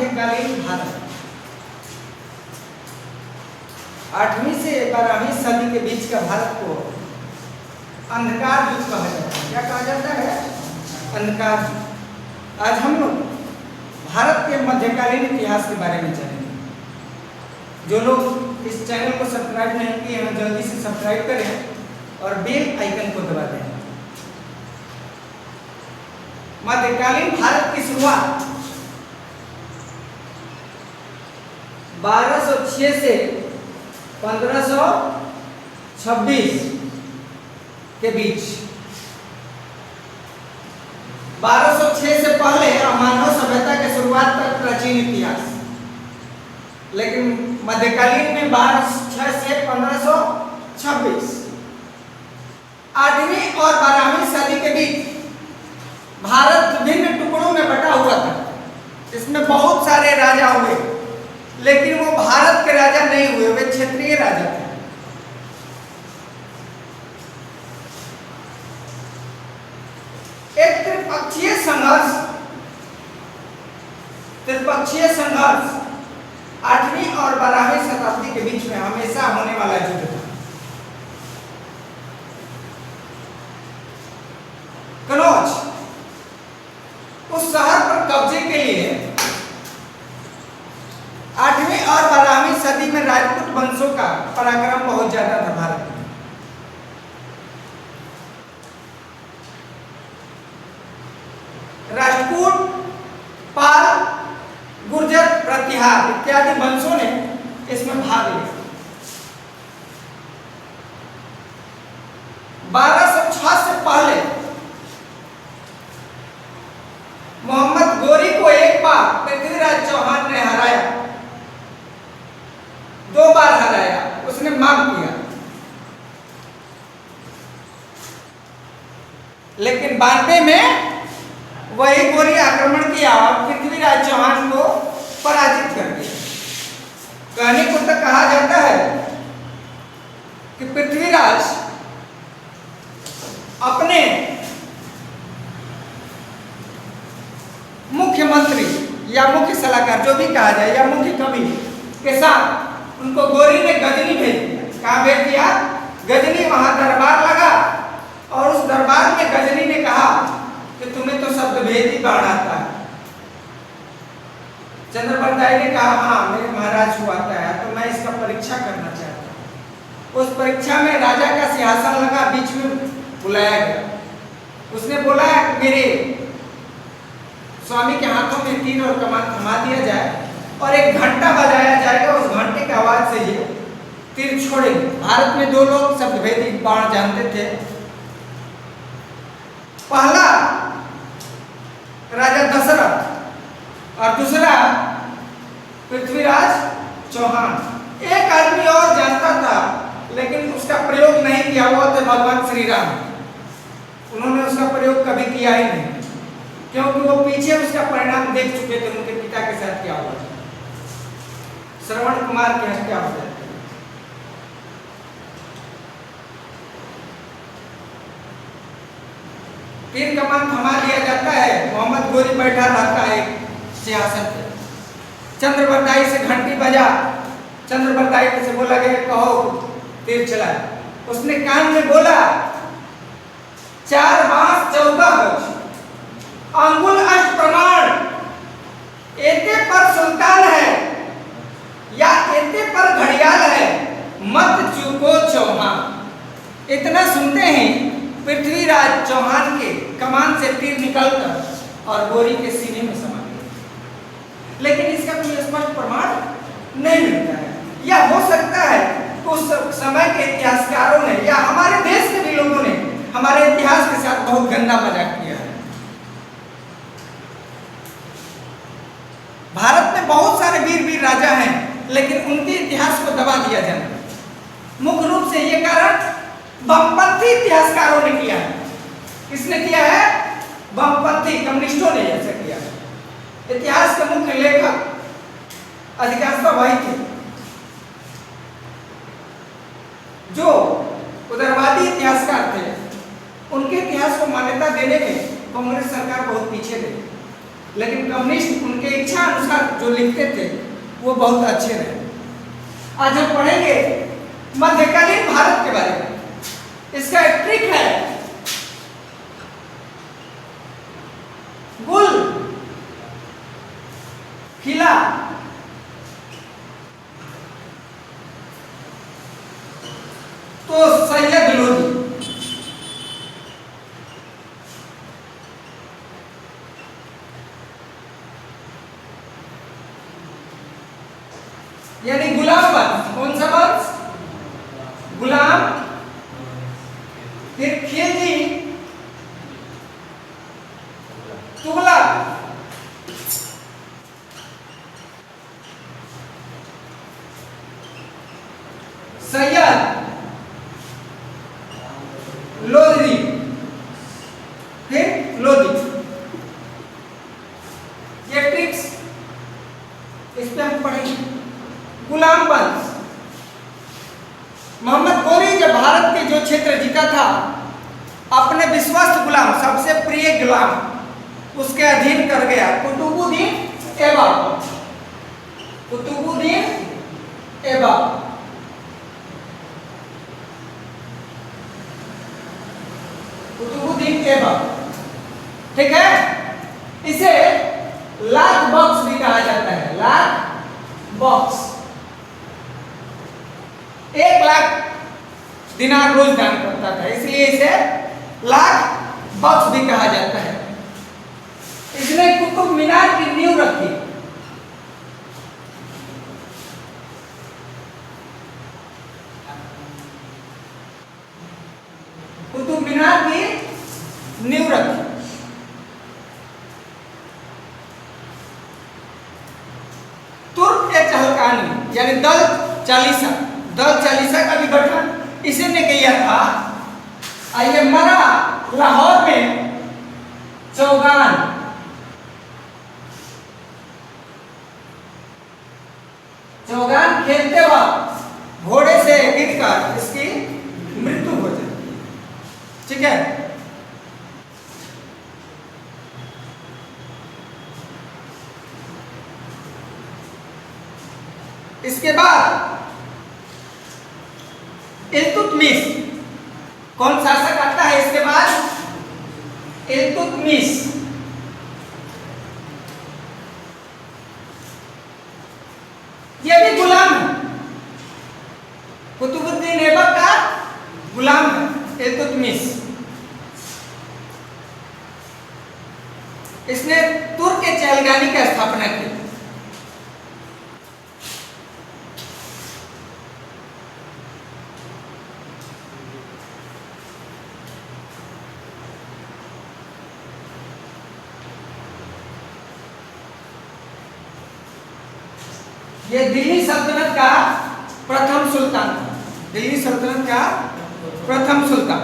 मध्यकालीन भारत 8वीं से 12वीं सदी के बीच का भारत को अंधकार युग कहा जाता है। क्या कहा जाता है? अंधकार युग। आज हम लोग भारत के मध्यकालीन इतिहास के बारे में जानेंगे। जो लोग इस चैनल को सब्सक्राइब नहीं किए हैं जल्दी से सब्सक्राइब करें और बेल आइकन को दबा दें। मध्यकालीन भारत की शुरुआत 1206 से 1526 के बीच। 1206 से पहले मानव सभ्यता के शुरुआत तक प्राचीन इतिहास, लेकिन मध्यकालीन में 1206 से 1526 8वीं और 12वीं सदी के बीच भारत विभिन्न टुकड़ों में बटा हुआ था। इसमें बहुत सारे राजा हुए, लेकिन वो भारत के राजा नहीं हुए, वे क्षेत्रीय राजा थे। एक त्रिपक्षीय संघर्ष 8वीं और 12वीं शताब्दी के बीच में हमेशा होने वाला युद्ध था। कनौज उस शहर पर कब्जे के लिए 8वीं और 12वीं सदी में राजपूत वंशों का पराक्रम बहुत ज्यादा था भारत में। राजपूत, पाल, गुर्जर, प्रतिहार इत्यादि वंशों ने इसमें भाग लिया। 1206 से पहले मोहम्मद गोरी को एक बार पृथ्वीराज चौहान ने हराया, 2 बार हराया। उसने मांग किया, लेकिन 92 में वही गोरी आक्रमण किया और पृथ्वीराज चौहान को पराजित कर दिया। कहने को तो कहा जाता है कि पृथ्वीराज अपने मुख्यमंत्री या मुख्य सलाहकार जो भी कहा जाए या मुख्य कवि के साथ उनको गोरी ने गजनी भेज दिया। कहाँ भेज दिया? गजनी। वहां दरबार लगा और उस दरबार में गजनी ने कहा कि तुम्हें तो शब्द भेद ही बाढ़ आता है। चंद्रबरदाई ने कहा हाँ मेरे महाराज को आता है, तो मैं इसका परीक्षा करना चाहता हूँ। उस परीक्षा में राजा का सिंहासन लगा, बीच में बुलाया गया। उसने बोला मेरे स्वामी के हाथों में तीर और कमान थमा दिया जाए और एक घंटा बजाया जाएगा, उस घंटे की आवाज से ये तीर छोड़ेंगे। भारत में 2 लोग शब्द भेदी बाण जानते थे। पहला राजा दशरथ और दूसरा पृथ्वीराज चौहान। एक आदमी और जानता था, लेकिन उसका प्रयोग नहीं किया, वो थे भगवान श्री राम। उन्होंने उसका प्रयोग कभी किया ही नहीं, क्योंकि वो पीछे उसका परिणाम देख चुके थे। उनके पिता के साथ क्या हुआ, श्रवण कुमार की हत्या हो जाती है। तीर कमान थमा दिया जाता है, मोहम्मद गोरी बैठा रहता है सिंहासन पे। चंद्रबरदाई से घंटी बजा, चंद्रबरदाई से बोला गया कहो तीर चला। उसने कान में बोला 4 बांस 14 गज, अंगुल अष्ट प्रमाण, एते पर सुल्तान है या एते पर घड़ियाल है, मत चूको चौहान। इतना सुनते ही पृथ्वीराज चौहान के कमान से तीर निकलकर और गोरी के सीने में समा गया। लेकिन इसका कोई स्पष्ट प्रमाण नहीं मिलता है। या हो सकता है उस समय के इतिहासकारों ने या हमारे देश के भी लोगों ने हमारे इतिहास के साथ बहुत गंदा मजाक किया है। भारत में बहुत सारे वीर राजा हैं, लेकिन उनके इतिहास को दबा दिया जाता। मुख्य रूप से ये कारण वामपंथी इतिहासकारों ने किया है। किसने किया है? वामपंथी कम्युनिस्टों ने ऐसा किया है। इतिहास के मुख्य लेखक अधिकांशतः वही थे जो उदारवादी इतिहासकार थे। उनके इतिहास को मान्यता देने में कांग्रेस सरकार बहुत पीछे रही। लेकिन कम्युनिस्ट उनके इच्छा अनुसार जो लिखते थे वो बहुत अच्छे रहे। आज हम पढ़ेंगे मध्यकालीन भारत के बारे में। इसका एक ट्रिक है, गुल खिला तो सैयद लोधी, यानी गुलाम वंश। कौन सा वंश? गुलाम, फिर खिलजी, तुगलक, सैयद, लोधी, फिर लोधी। ये ट्रिक्स इस पे हम पढ़ेंगे। गुलाम वंश, मोहम्मद गोरी जब भारत के जो क्षेत्र जीता था, अपने विश्वस्त गुलाम, सबसे प्रिय गुलाम उसके अधीन कर गया, कुतुबुद्दीन ऐबक। कुतुबुद्दीन ऐबक कुतुबुद्दीन ऐबक, ठीक है। इसे लाख बॉक्स भी कहा जाता है, लाख बॉक्स। 1 लाख दिनार रोज दान करता था, इसलिए इसे लाख बॉक्स भी कहा जाता है। इसने कुतुब मीनार की नींव रखी। कुतुब मीनार की नींव रखी। तुर्क के चहलकानी यानी दल चालीसा का भी गठन इसी ने किया था। आइए मरा लाहौर में चौगान खेलते वक्त घोड़े से गिरकर इसकी मृत्यु हो जाती है, ठीक है। इसके बाद इल्तुतमिश, कौन शासक आता है इसके बाद? इल्तुतमिश। यह भी गुलाम है, कुतुबुद्दीन ऐबक का गुलाम है इल्तुतमिश। इसने तुर्क के चहलकानी की स्थापना की। ये दिल्ली सल्तनत का प्रथम सुल्तान था, दिल्ली सल्तनत का प्रथम सुल्तान।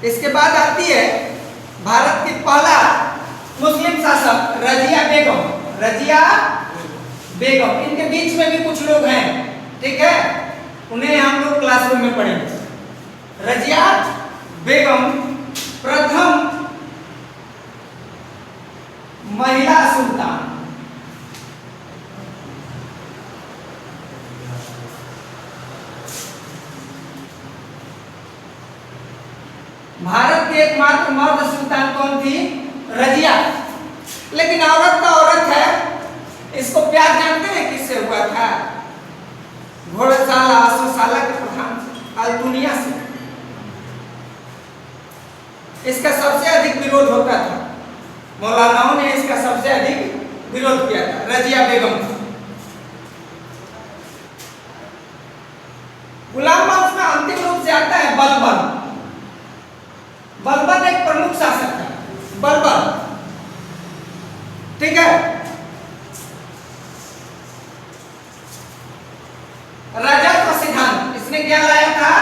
इसके बाद आती है भारत की पहला मुस्लिम शासक रजिया बेगम। रजिया बेगम, इनके बीच में भी कुछ लोग हैं, ठीक है, उन्हें हम लोग क्लासरूम में पढ़ेंगे। रजिया बेगम प्रथम महिला सुल्तान। भारत की एकमात्र मर्द सुल्तान कौन थी? रजिया। लेकिन औरत का औरत है, इसको प्यार जानते हैं किससे हुआ था? घोड़शाला अश्वशाला के प्रधान अल्तुनिया से। इसका सबसे अधिक विरोध होता था, मौलानाओं ने इसका सबसे अधिक विरोध किया था, रजिया बेगम। गुलाम वंश में अंतिम रूप से आता है बलबन। बलबन एक प्रमुख शासक था, बलबन, ठीक है। राजत्व सिद्धांत, इसने क्या लाया था?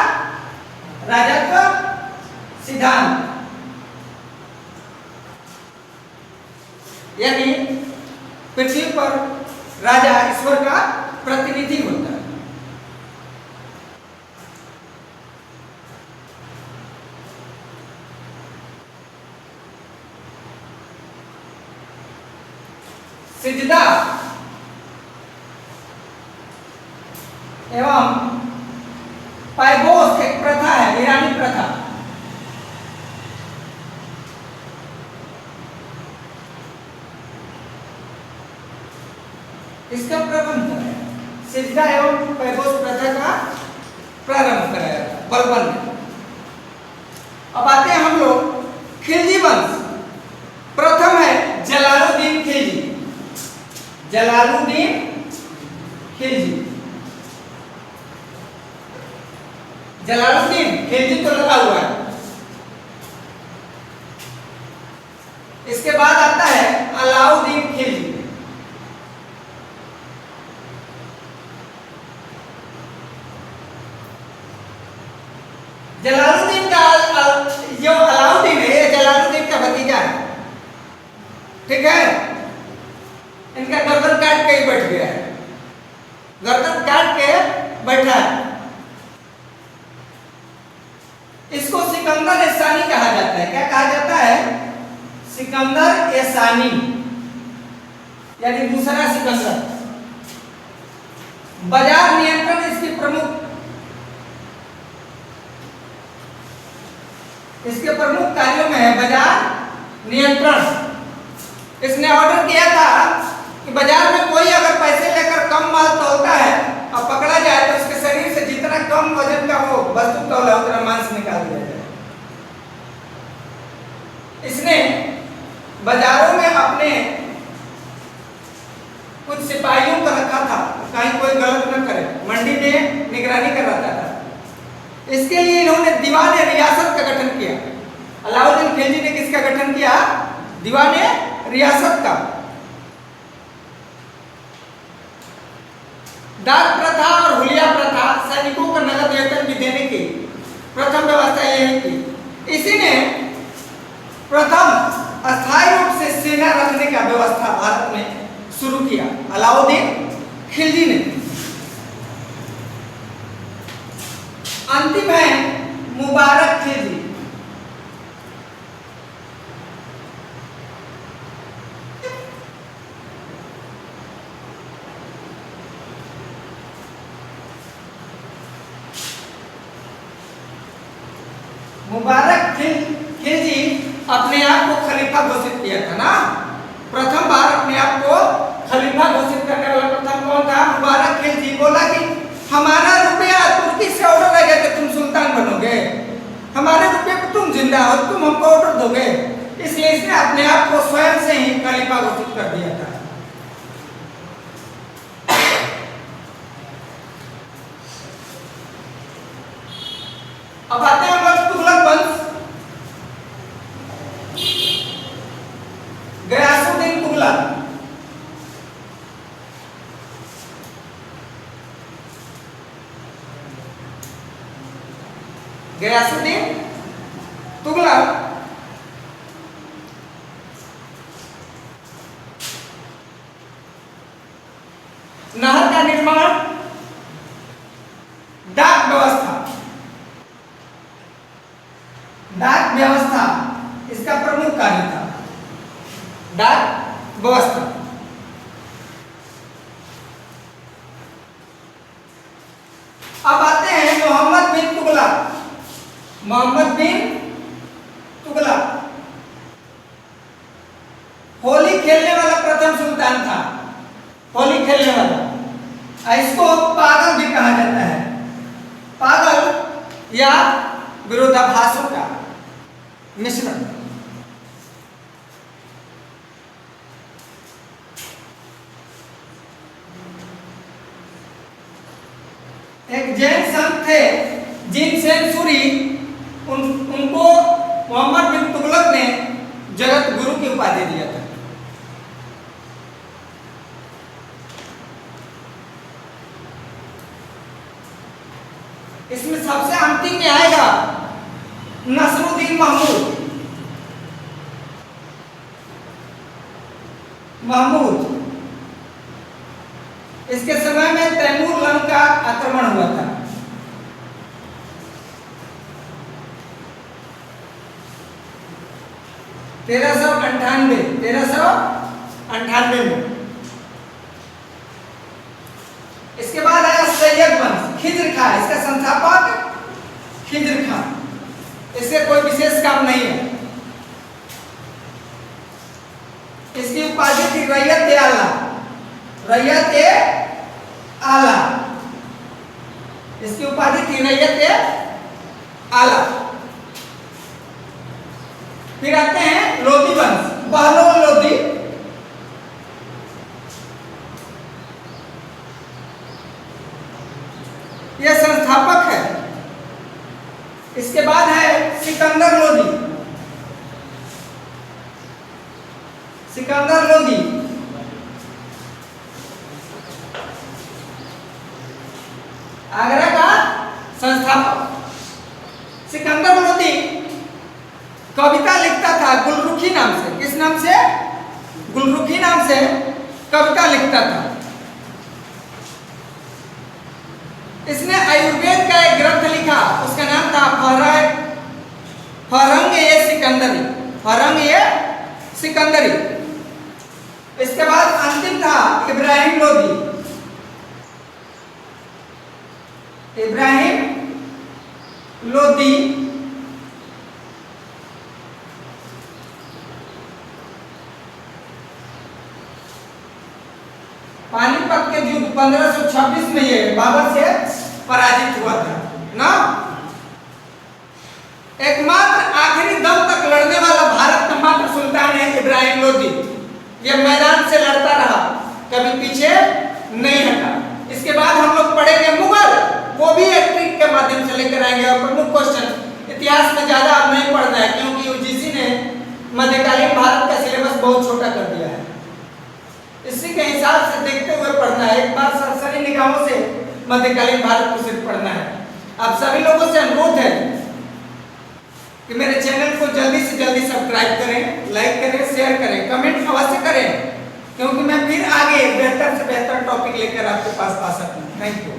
राजत्व सिद्धांत, यानी पृथ्वी पर राजा ईश्वर का प्रतिनिधि होता है। सिजदा एवं पैगोस एक प्रथा है, ईरानी प्रथा। इसका प्रारंभ कराया, सिजदा एवं पैगोस प्रथा का प्रारंभ कराया बलबन ने। अब आते हैं हम लोग खिलजी वंश। प्रथम है जलालुद्दीन खिलजी। जलालुद्दीन खिलजी, जलालुद्दीन खिलजी तो लगा हुआ है। इसके बाद आता है अलाउद्दीन खिलजी। जलालुद्दीन का जो अलाउद्दीन है ये जलालुद्दीन का भतीजा है, ठीक है। इनका गर्दन काट के ही बैठ गया है, गर्दन काट के बैठा है। इसको सिकंदर एसानी कहा जाता है। क्या कहा जाता है? सिकंदर एसानी, यानी दूसरा सिकंदर। बाजार नियंत्रण इसके प्रमुख कार्यों में है बाजार नियंत्रण। इसने ऑर्डर किया था कि बाजार में कोई अगर पैसे लेकर कम माल तौलता है और पकड़ा जाए तो उसके शरीर से जितना कम वजन का वो वस्तु तौला उतना मांस निकाल दिया जाए। इसने बाजारों में अपने कुछ सिपाहियों को रखा था, कहीं कोई गलत न करे, मंडी में निगरानी कराता था। इसके लिए इन्होंने दीवान रियासत का गठन किया। अलाउद्दीन खिलजी ने किसका गठन किया? दीवान रियासत का। डाक प्रथा और हुलिया प्रथा, सैनिकों को नगद वेतन भी देने की प्रथम व्यवस्था यही थी। इसी ने प्रथम अस्थायी रूप से सेना रखने का व्यवस्था भारत में शुरू किया, अलाउद्दीन खिलजी ने। अंतिम है मुबारक खिलजी। मुबारक खिलजी अपने आप को खलीफा घोषित किया था ना। प्रथम बार अपने आप को खलीफा घोषित करने वाला प्रथम कौन था? मुबारक खिलजी। बोला कि हमारा रुपया तुर्की से ऑर्डर आ गया कि तुम सुल्तान बनोगे, हमारे रुपये को तुम जिंदा हो, तुम हमको ऑर्डर दोगे। इसलिए इसने अपने आप को स्वयं से ही खलीफा घोषित कर दिया था। अब आते हैं हम लोग तुगलक वंश। गयासुद्दीन तुगलक। गयासुद्दीन तुगलक नहर का निर्माण, डाक व्यवस्था, डाक व्यवस्था इसका प्रमुख कार्य था। डाक व्यवस्था। अब आते हैं मोहम्मद बिन तुगलक। मोहम्मद बिन तुगलक होली खेलने वाला प्रथम सुल्तान था। होली खेलने वाला, इसको पागल भी कहा जाता है। पागल या विरोधाभासों का मिश्रण। एक जैन संत थे जिनसेन सूरी, उनको मोहम्मद बिन तुगलक ने जगत गुरु की उपाधि दिया था। इसमें सबसे अंतिम में आएगा नसरुद्दीन महमूद। इसके समय में तैमूर लंग का आक्रमण हुआ था। तेरह सौ अंठानवे में खिज्र खां, इसका संस्थापक खिज्र खां। इससे कोई विशेष काम नहीं है। इसकी उपाधि थी रैयत आला, रैयत आला, इसकी उपाधि थी रैयत आला। फिर आते हैं लोधी वंश, बहलोल लोधी। यह संस्थापक है। इसके बाद है सिकंदर लोधी, सिकंदर लोधी आगरा का संस्थापक। सिकंदर लोधी कविता लिखता था गुलरुखी नाम से। किस नाम से? गुलरुखी नाम से कविता लिखता था। इसने आयुर्वेद का एक ग्रंथ लिखा, उसका नाम था फरंग-ए-सिकंदरी, फरंग-ए-सिकंदरी। इसके बाद अंतिम था इब्राहिम लोधी, इब्राहिम लोधी। पानीपत के युद्ध 1526 में ये बाबर से पराजित हुआ था ना। एकमात्र आखिरी दम तक लड़ने वाला भारत का मात्र सुल्तान है इब्राहिम लोधी। ये मैदान से लड़ता रहा, कभी पीछे नहीं हटा। इसके बाद हम लोग पढ़ेंगे मुगल, वो भी एक ट्रिक के माध्यम से लेकर आएंगे। और प्रमुख क्वेश्चन इतिहास में ज्यादा अब नहीं पढ़ना है, क्योंकि यूजीसी ने मध्यकालीन भारत का सिलेबस बहुत छोटा कर दिया है। इसी के हिसाब से देखते हुए पढ़ना है। एक बार सरसरी निगाहों से मध्यकालीन भारत को सिर्फ पढ़ना है। आप सभी लोगों से अनुरोध है कि मेरे चैनल को जल्दी से जल्दी सब्सक्राइब करें, लाइक करें, शेयर करें, कमेंट अवश्य करें, क्योंकि मैं फिर आगे बेहतर से बेहतर टॉपिक लेकर आपके पास आ सकूं। Thank you.